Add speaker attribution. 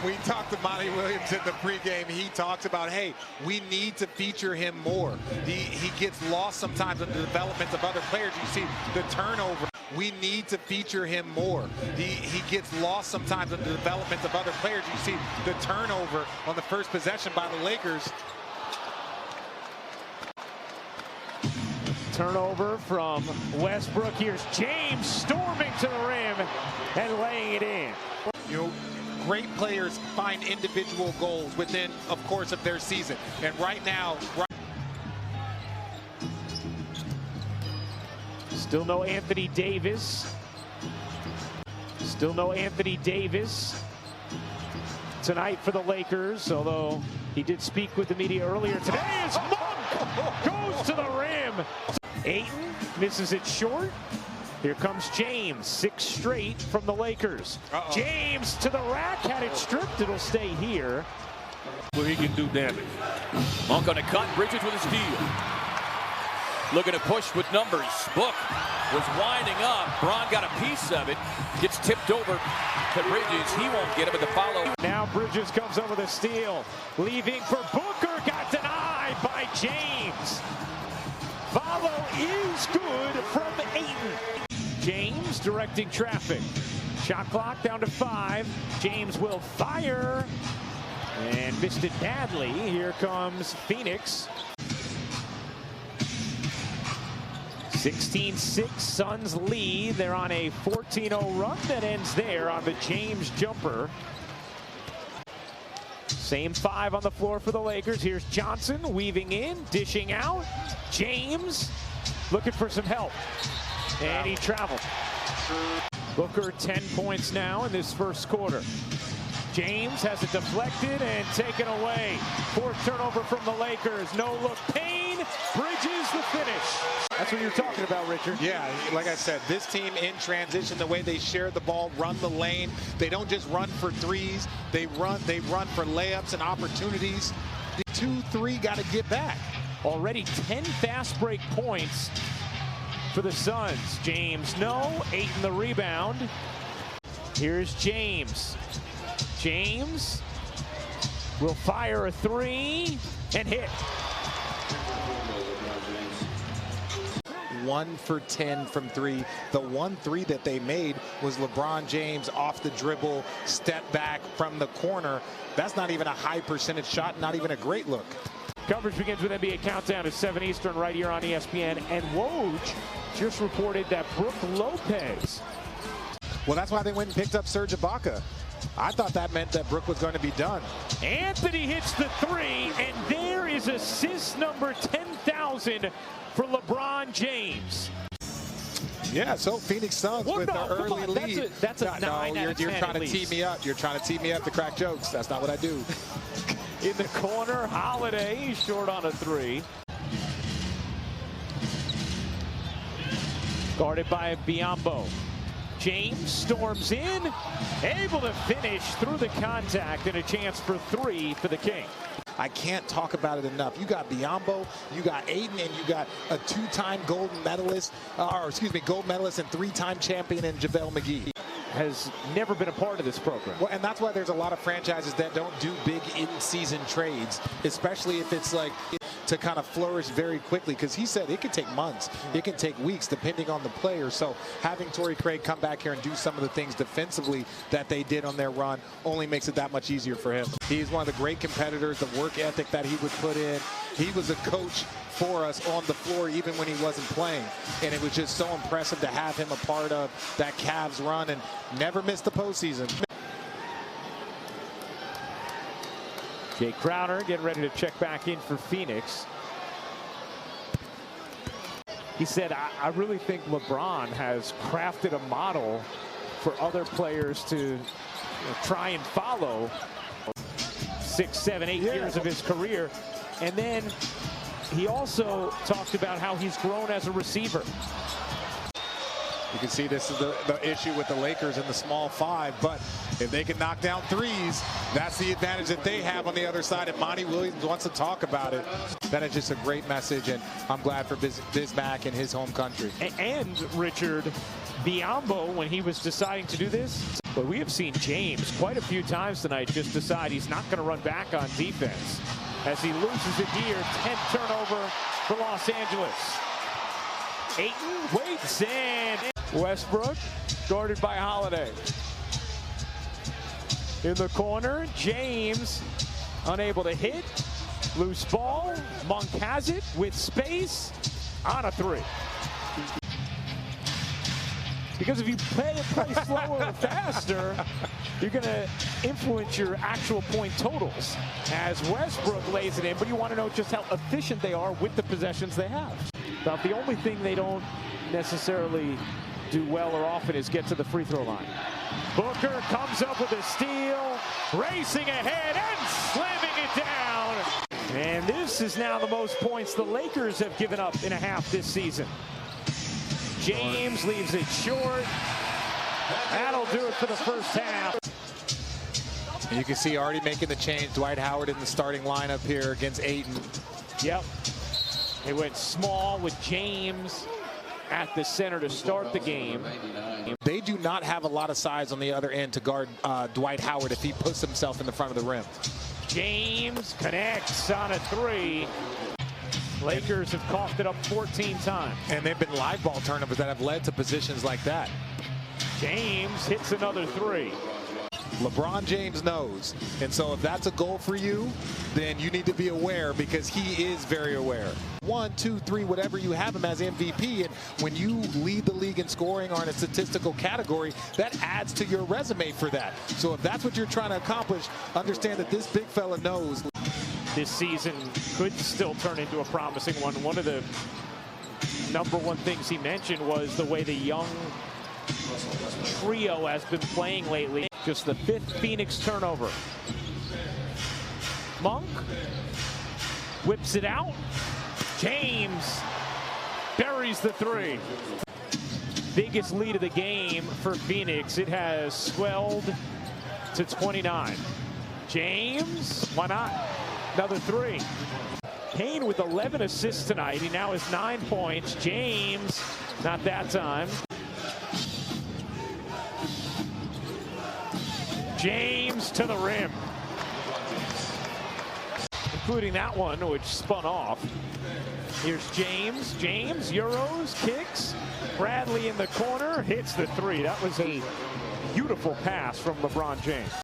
Speaker 1: when we talked to Monty Williams in the pregame, he talks about, hey, we need to feature him more. He gets lost sometimes in the development of other players. You see the turnover. We need to feature him more. He gets lost sometimes in the development of other players. You see the turnover on the first possession by the Lakers.
Speaker 2: Turnover from Westbrook. Here's James storming to the rim and laying it in.
Speaker 1: You know, great players find individual goals within, of course, of their season. And right now,
Speaker 2: still no Anthony Davis. Still no Anthony Davis tonight for the Lakers, although he did speak with the media earlier today. As Monk goes to the rim. Ayton misses it short. Here comes James, 6 straight from the Lakers. James to the rack, had it stripped. It'll stay here.
Speaker 3: Where he can do damage.
Speaker 4: Monk on a cut, Bridges with a steal. Looking to push with numbers. Book was winding up. Braun got a piece of it. Gets tipped over to Bridges. He won't get it, but the follow.
Speaker 2: Now Bridges comes over the steal. Leaving for Booker. Got denied by James. Follow is good from Ayton. James directing traffic. Shot clock down to 5. James will fire. And missed it badly. Here comes Phoenix. 16-6 Suns lead. They're on a 14-0 run that ends there on the James jumper. Same 5 on the floor for the Lakers. Here's Johnson weaving in, dishing out. James looking for some help. And he traveled. Booker 10 points now in this first quarter. James has it deflected and taken away. 4th turnover from the Lakers. No look. Payne. Bridges the finish. That's what you're talking about, Richard.
Speaker 1: Yeah, like I said, this team in transition, the way they share the ball, run the lane. They don't just run for threes. They run for layups and opportunities. The 2-3 got to get back.
Speaker 2: Already 10 fast break points for the Suns. James, no. Ayton the rebound. Here's James. James will fire a 3 and hit.
Speaker 1: 1 for 10 from 3. The 1 3 that they made was LeBron James off the dribble, step back from the corner. That's not even a high percentage shot, not even a great look.
Speaker 2: Coverage begins with NBA Countdown at 7 Eastern right here on ESPN. And Woj just reported that Brook Lopez.
Speaker 1: Well, that's why they went and picked up Serge Ibaka. I thought that meant that Brook was going to be done.
Speaker 2: Anthony hits the 3, and there is assist number 10,000 for LeBron James.
Speaker 1: Yeah, so Phoenix Suns with the early lead.
Speaker 2: That's a 9 out of 10
Speaker 1: you're trying to tee me up. You're trying to tee me up to crack jokes. That's not what I do.
Speaker 2: In the corner, Holiday, he's short on a 3. Guarded by Biyombo. James storms in, able to finish through the contact, and a chance for 3 for the King.
Speaker 1: I can't talk about it enough. You got Biyombo, you got Ayton, and you got a 2-time gold medalist, gold medalist and 3-time champion in JaVale McGee.
Speaker 2: Has never been a part of this program.
Speaker 1: Well, and that's why there's a lot of franchises that don't do big in-season trades, especially if it's like to kind of flourish very quickly, because he said it could take months, it can take weeks depending on the player. So having Torrey Craig come back here and do some of the things defensively that they did on their run only makes it that much easier for him. He's one of the great competitors, the work ethic that he would put in. He was a coach for us on the floor even when he wasn't playing, and it was just so impressive to have him a part of that Cavs run and never missed the postseason.
Speaker 2: Jay Crowder getting ready to check back in for Phoenix. He said, I really think LeBron has crafted a model for other players to try and follow. 6, 7, 8 years of his career. And then he also talked about how he's grown as a receiver.
Speaker 1: You can see this is the issue with the Lakers in the small 5, but if they can knock down threes, that's the advantage that they have on the other side. And Monty Williams wants to talk about it. That is just a great message, and I'm glad for Bismack and his home country.
Speaker 2: And Richard, Biyombo, when he was deciding to do this, But we have seen James quite a few times tonight just decide he's not going to run back on defense as he loses it here. 10th turnover for Los Angeles. Ayton waits and Westbrook guarded by Holiday. In the corner, James unable to hit. Loose ball. Monk has it with space on a three. Because if you play slower or faster, you're going to influence your actual point totals as Westbrook lays it in, but you want to know just how efficient they are with the possessions they have. About the only thing they don't necessarily do well or often is get to the free throw line. Booker comes up with a steal, racing ahead and slamming it down. And this is now the most points the Lakers have given up in a half this season. James leaves it short. That'll do it for the first half.
Speaker 1: And you can see already making the change. Dwight Howard in the starting lineup here against Ayton.
Speaker 2: Yep. They went small with James at the center to start the game.
Speaker 1: They do not have a lot of size on the other end to guard Dwight Howard if he puts himself in the front of the rim.
Speaker 2: James connects on a three. Lakers have coughed it up 14 times.
Speaker 1: And they've been live ball turnovers that have led to positions like that.
Speaker 2: James hits another three.
Speaker 1: LeBron James knows. And so if that's a goal for you, then you need to be aware because he is very aware. 1, 2, 3, whatever you have him as MVP. And when you lead the league in scoring or in a statistical category, that adds to your resume for that. So if that's what you're trying to accomplish, understand that this big fella knows.
Speaker 2: This season could still turn into a promising one. One of the number one things he mentioned was the way the young trio has been playing lately. Just the 5th Phoenix turnover. Monk whips it out. James buries the three. Biggest lead of the game for Phoenix. It has swelled to 29. James, why not? Another three. Kane with 11 assists tonight. He now has 9 points. James, not that time. James to the rim. Including that one, which spun off. Here's James. James, Euros, kicks. Bradley in the corner, hits the three. That was a beautiful pass from LeBron James.